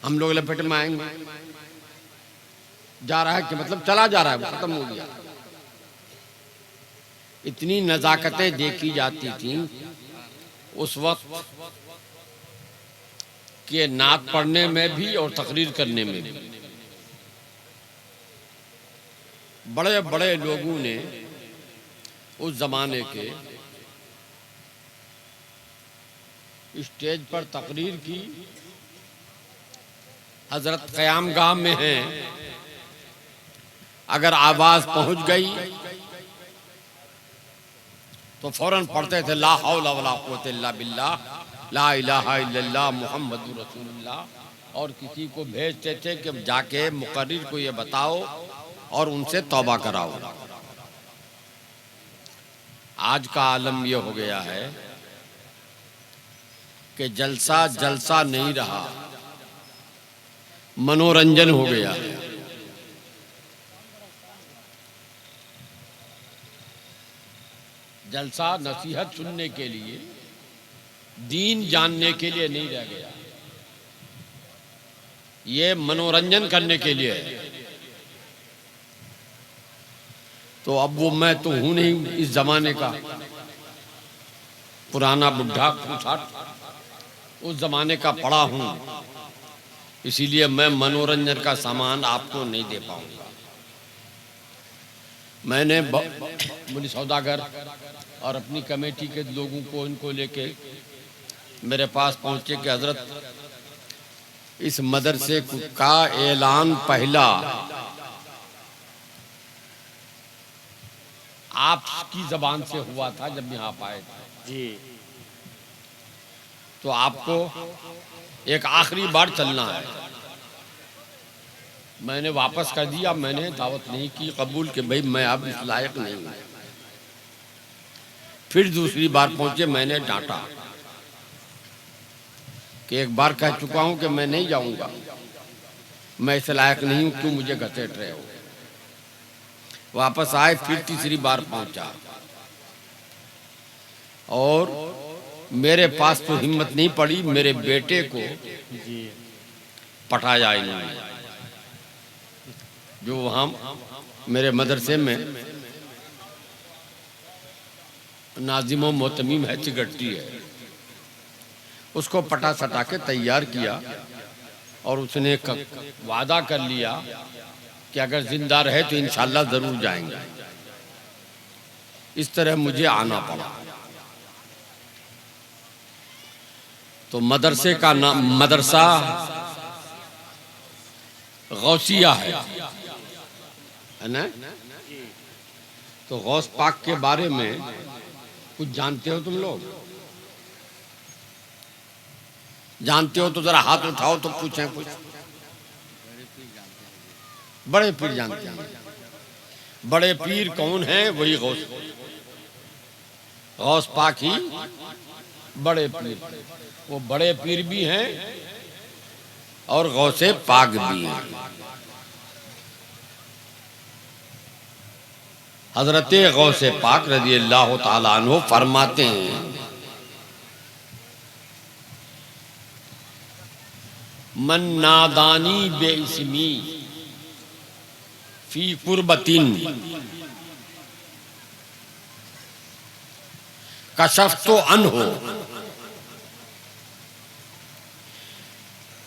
हम लोग लपेट में आएंगे। जा रहा है कि मतलब चला जा रहा है, वो खत्म हो गया। इतनी नजाकतें देखी जाती थी उस वक्त कि नात पढ़ने में भी और तकरीर करने में भी। बड़े बड़े लोगों ने उस जमाने के स्टेज पर तकरीर की। हजरत क़यामगाह में हैं, अगर आवाज पहुंच गई तो फौरन पढ़ते थे ला हौला वला कुव्वता इल्ला बिल्लाह, ला इलाहा इल्लल्लाह मुहम्मदुर रसूलुल्लाह। और किसी को भेजते थे कि जाके मुकर्रिर को ये बताओ और उनसे तौबा कराओ। आज का आलम ये हो गया है कि जलसा जलसा नहीं रहा, मनोरंजन हो गया है। जलसा नसीहत सुनने के लिए, दीन जानने के लिए नहीं रह गया, ये मनोरंजन करने के लिए है। तो अब वो मैं तो हूं नहीं इस जमाने का, पुराना बुढ़ा फूफाट उस जमाने का पड़ा हूं, इसीलिए मैं मनोरंजन का सामान आपको नहीं दे पाऊंगा। मैंने मुनि सौदागर और अपनी कमेटी के लोगों को इनको लेके मेरे पास पहुंचे कि हजरत इस मदरसे का ऐलान पहला आपकी जबान से हुआ था जब यहाँ आप आए थे जी। तो आपको एक आखिरी बार चलना है। मैंने वापस कर दिया, मैंने दावत नहीं की कबूल कि भाई मैं अब इस लायक नहीं हूं। फिर दूसरी बार पहुंचे, मैंने डांटा कि एक बार कह चुका हूं कि मैं नहीं जाऊंगा, मैं इस लायक नहीं हूं, क्यों मुझे घसीट रहे हो। वापस आए, फिर तीसरी बार पहुंचा और मेरे पास तो हिम्मत नहीं पड़ी, मेरे बेटे को पटाया इन्होंने, जो वहाँ मेरे मदरसे में नाजिम मोतमीम है, चिगट्टी है, उसको पटा सटा के तैयार किया और उसने वादा कर लिया कि अगर जिंदा रहे तो इंशाल्लाह जरूर जाएंगे। इस तरह मुझे आना पड़ा। तो मदरसे का नाम मदरसा गौसिया है ना। तो गौस पाक के बारे में कुछ जानते हो तुम लोग? जानते हो तो जरा हाथ उठाओ तो पूछें कुछ। बड़े पीर जानते हैं। बड़े पीर कौन है? वही गौस, गौस पाक ही बड़े पीर। वो बड़े पीर भी हैं और गौसे पाक भी हैं। हजरत गौसे पाक रज़ी अल्लाह ताला अन्हु फरमाते हैं, मन नादानी बेइस्मी फी कुर्बतिन कशफ्तो अन्हो।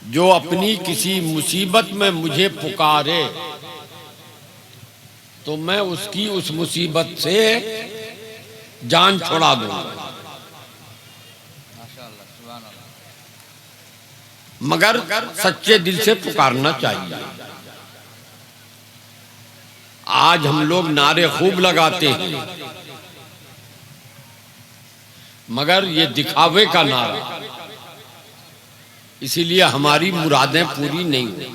जो अपनी किसी मुसीबत में मुझे पुकारे तो मैं उसकी उस मुसीबत से जान छुड़ा दूंगा, मगर सच्चे दिल से पुकारना चाहिए। आज हम लोग नारे खूब लगाते हैं, मगर ये दिखावे का नारा, इसीलिए हमारी मुरादें पूरी नहीं होती।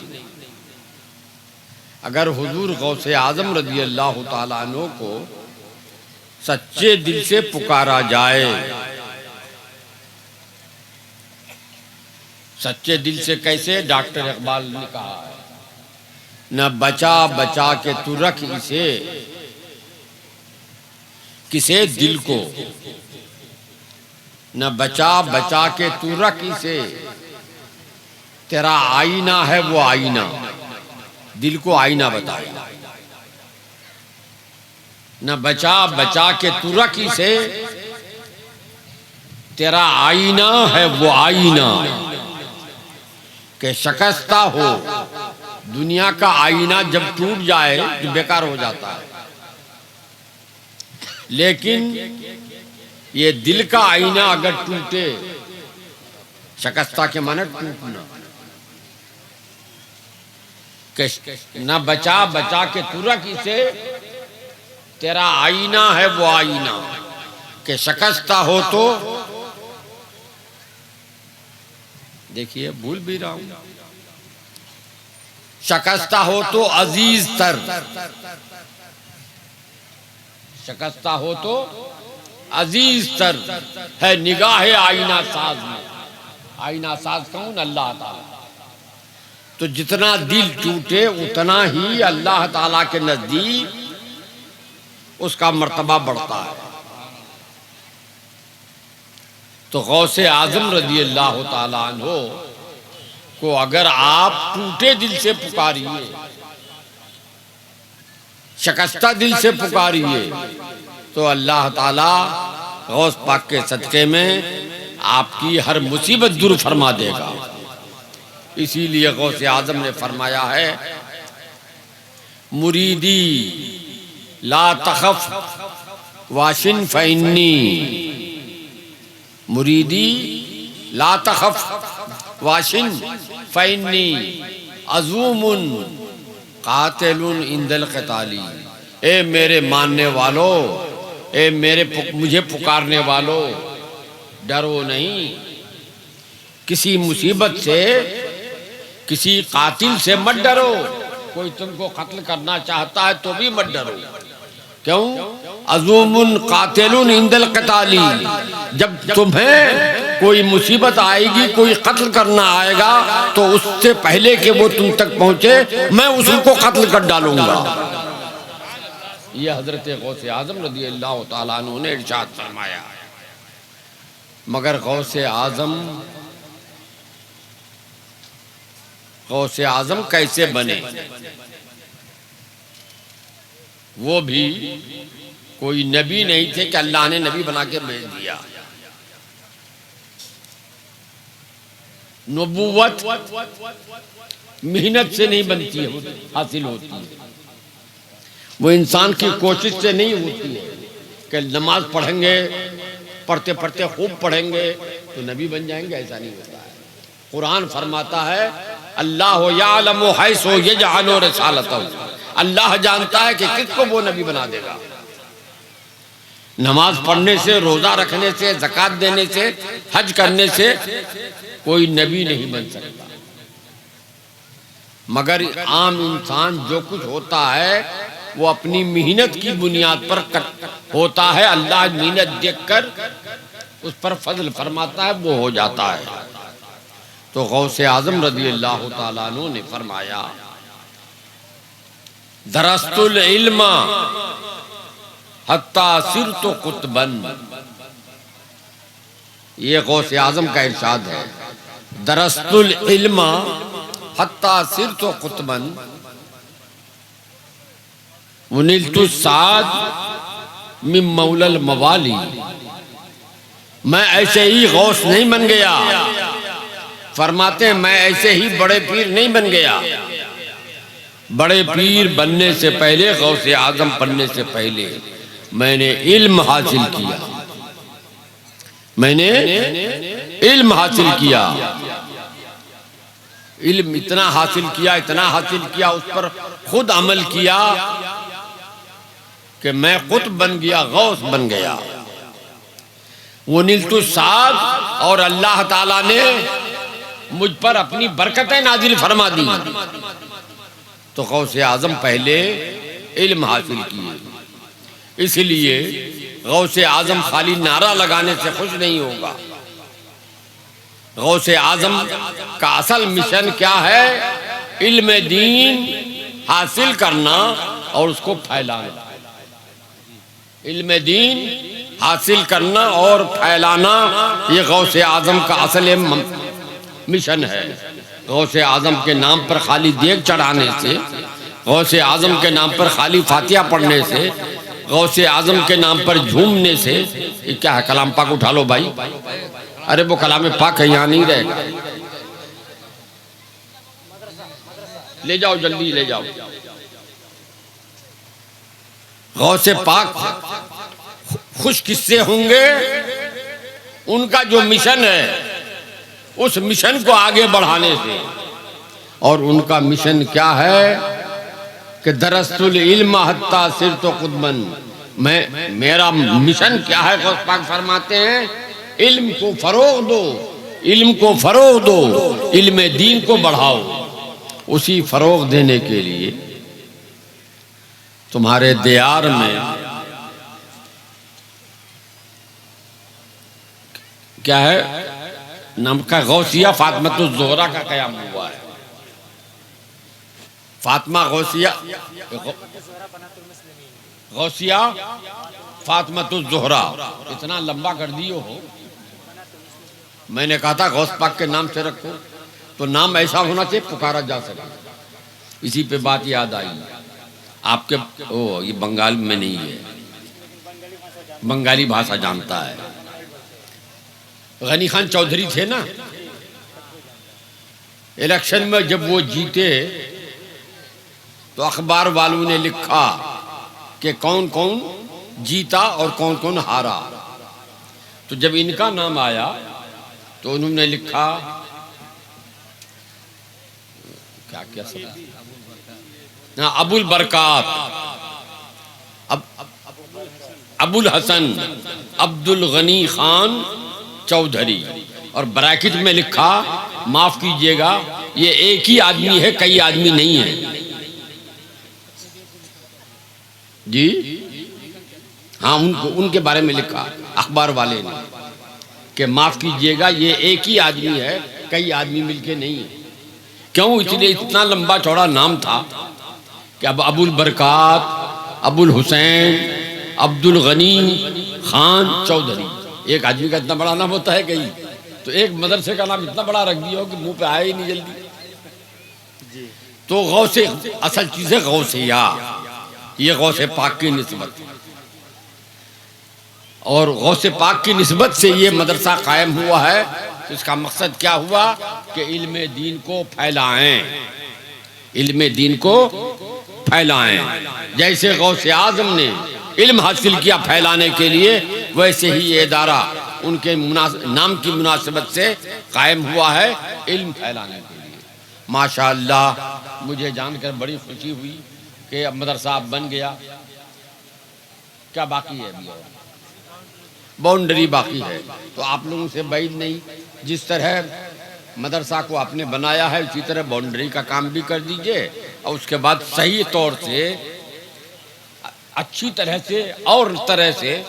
अगर हुजूर गौसे आजम रज़ी अल्लाह ताला अन्हु को सच्चे दिल से पुकारा जाए, सच्चे दिल से कैसे? डॉक्टर इकबाल ने कहा है, न बचा बचा के तू रख इसे किसे दिल को, न बचा बचा के तू रख इसे तेरा आईना है वो आईना, दिल को आईना बताया। न बचा बचा के तू रख इसे, तेरा आईना है वो आईना। के शकस्ता हो, दुनिया का आईना जब टूट जाए तो बेकार हो जाता है, लेकिन ये दिल का आईना अगर टूटे, शकस्ता के माने टूटना, न बचा बचा के तू रख इसे, तेरा आईना है वो आईना। के शकस्ता हो तो, देखिए भूल भी रहा हूं, शकस्ता हो तो अजीज तर, शकस्ता हो तो अजीज तर है निगाह आईना साज में। आईना साज कौन? अल्लाह ताला। तो जितना दिल टूटे उतना ही अल्लाह ताला के नजदीक उसका मर्तबा बढ़ता है। तो गौसे आजम रज़ी अल्लाह ताला अन्हो को अगर आप टूटे दिल से पुकारिए, शकस्ता दिल से पुकारिए, तो अल्लाह ताला गौस पाक के सदके में आपकी हर मुसीबत दूर फरमा देगा। इसीलिए गौसे आजम ने फरमाया है, मुरीदी ला तखफ वाशिन फइन्नी, मुरीदी ला तखफ वाशिन फइन्नी अज़ूमुन कातिलुन इंदल क़िताली। ए मेरे मानने वालों, ए मेरे मुझे पुकारने वालों, डरो नहीं, किसी मुसीबत से, किसी कातिल से मत डरो। कोई तुमको कत्ल करना चाहता है तो भी मत डरो। क्यों? अज़ूमुन कातिलुन इंदल क़िताली, जब तुम्हें कोई मुसीबत आएगी, कोई कत्ल करना आएगा, तो उससे पहले कि वो तुम तक पहुंचे मैं उसको कत्ल कर डालूंगा। यह हजरत गौसे आजम रज़ी अल्लाह ताला अन्हु ने इरशाद फरमाया। मगर गौसे आजम कैसे बने? वो भी कोई नबी नहीं थे कि अल्लाह ने नबी बना के भेज दिया। नबूवत मेहनत से नहीं बनती है, हासिल होती है। वो इंसान की कोशिश से नहीं होती है कि नमाज पढ़ेंगे, पढ़ते पढ़ते खूब पढ़ेंगे तो नबी बन जाएंगे, ऐसा नहीं होता है। कुरान फरमाता है, अल्लाह यअलमु हैसु यजअलु रिसालतहु, अल्लाह जानता है कि किसको वो नबी बना देगा। नमाज पढ़ने से, रोजा रखने से, ज़कात देने से, हज करने से कोई नबी नहीं बन सकता। मगर आम इंसान जो कुछ होता है वो अपनी मेहनत की बुनियाद पर होता है। अल्लाह मेहनत देखकर उस पर फजल फरमाता है, वो हो जाता है। तो गौसे आजम रज़ी अल्लाह ताला अन्हु ने फरमाया, दरस्तुल इल्मा हत्ता सिरतु कुतबन। ये गौसे आजम का इरशाद है, दरस्तुल इल्मा हत्ता सिरतु कुतबन वनिलतु साद मिन मौलल मवाली। मैं ऐसे ही गौस नहीं बन गया, फरमाते हैं मैं ऐसे ही बड़े पीर नहीं बन गया। बड़े पीर बनने से पहले, गौसे आजम बनने से पहले मैंने इल्म हासिल किया, मैंने इल्म हासिल किया। इल्म इतना हासिल किया, इतना हासिल किया, उस पर खुद अमल किया कि मैं खुद बन गया, गौस बन गया। वो नीलतु साद, और अल्लाह ताला ने मुझ पर अपनी बरकतें नाजिल फरमा दी। तो गौसे आजम पहले इल्म हासिल किए। इसलिए गौसे आजम खाली नारा लगाने से खुश नहीं होगा। गौसे आजम का असल मिशन क्या है? इल्म दीन हासिल करना और उसको फैलाना। इल्म दीन हासिल करना और फैलाना, ये गौसे आजम का असल मिशन है। गौसे आजम के नाम पर खाली देग चढ़ाने से, गौसे आजम के नाम पर खाली फातिहा पढ़ने से, गौसे आजम के नाम पर झूमने से, ये क्या है? कलाम पाक उठा लो भाई। अरे वो कलाम पाक है, यहाँ नहीं रहेगा। ले जाओ, जल्दी ले जाओ। गौसे पाक खुश किससे होंगे? उनका जो मिशन है उस मिशन को आगे बढ़ाने से। और उनका मिशन क्या है कि दरस्तुल इल्म हत्ता सिर तो खुदमन, मेरा मिशन क्या है? गौस पाक फरमाते हैं इल्म को फरोग दो, इल्म को फरोग दो, इल्म दीन को बढ़ाओ। उसी फरोग देने के लिए तुम्हारे दियार में क्या है नाम का? गौसिया फातिमातुज ज़ोहरा का क़याम हुआ है। फातिमा गौसिया, गौसिया फातिमातुज ज़ोहरा, इतना लंबा कर दियो हो। मैंने कहा था गौस पाक के नाम से रखो, तो नाम ऐसा होना चाहिए पुकारा जा सके। इसी पे बात याद आई आपके, ओ ये बंगाल में नहीं है, बंगाली भाषा जानता है। गनी खान चौधरी थे ना, इलेक्शन में जब वो जीते तो अखबार वालों ने लिखा कि कौन कौन जीता और कौन कौन हारा। तो जब इनका नाम आया तो उन्होंने लिखा क्या क्या सब, अबुल बरकात, अबुल हसन अब्दुल गनी खान चौधरी, और ब्रैकेट में लिखा माफ कीजिएगा ये एक ही आदमी है, कई आदमी नहीं है जी। हाँ, उनके बारे में लिखा अखबार वाले ने कि माफ कीजिएगा ये एक ही आदमी है, कई आदमी मिलके नहीं है। क्यों? इसलिए इतना लंबा चौड़ा नाम था कि अब अबुल बरकात, अबुल हुसैन, अब्दुल गनी खान चौधरी, एक आदमी का इतना बड़ा नाम होता है कहीं? तो एक मदरसे का नाम इतना बड़ा रख दिया हो कि मुंह पे आया ही नहीं जल्दी। तो गौसे, असल चीज है गौसिया, ये गौसे पाक की निस्बत, और गौसे पाक की निस्बत से ये मदरसा कायम हुआ है। तो इसका मकसद क्या हुआ कि इल्म दीन को फैलाएं, इल्म दीन को फैलाएं। जैसे गौसे आजम ने इल्म हासिल किया फैलाने के लिए, वैसे ही ये इदारा उनके नाम की मुनासिबत से कायम हुआ है इल्म फैलाने के लिए। माशाअल्लाह, मुझे जानकर बड़ी खुशी हुई कि अब मदरसा बन गया। क्या बाकी है? अभी और बाउंड्री बाकी है। तो आप लोगों से बैद नहीं, जिस तरह मदरसा को आपने बनाया है उसी तरह बाउंड्री का काम भी कर दीजिए, और उसके बाद सही तौर से अच्छी तरह से और तरह से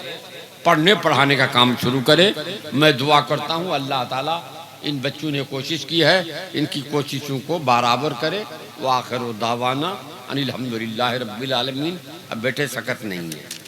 पढ़ने पढ़ाने का काम शुरू करें। मैं दुआ करता हूँ अल्लाह ताला इन बच्चों ने कोशिश की है, इनकी कोशिशों को बराबर करे। व आखिर दावाना अनिल हम्दुलिल्लाहि रब्बिल आलमीन। अब बेटे सकत नहीं है।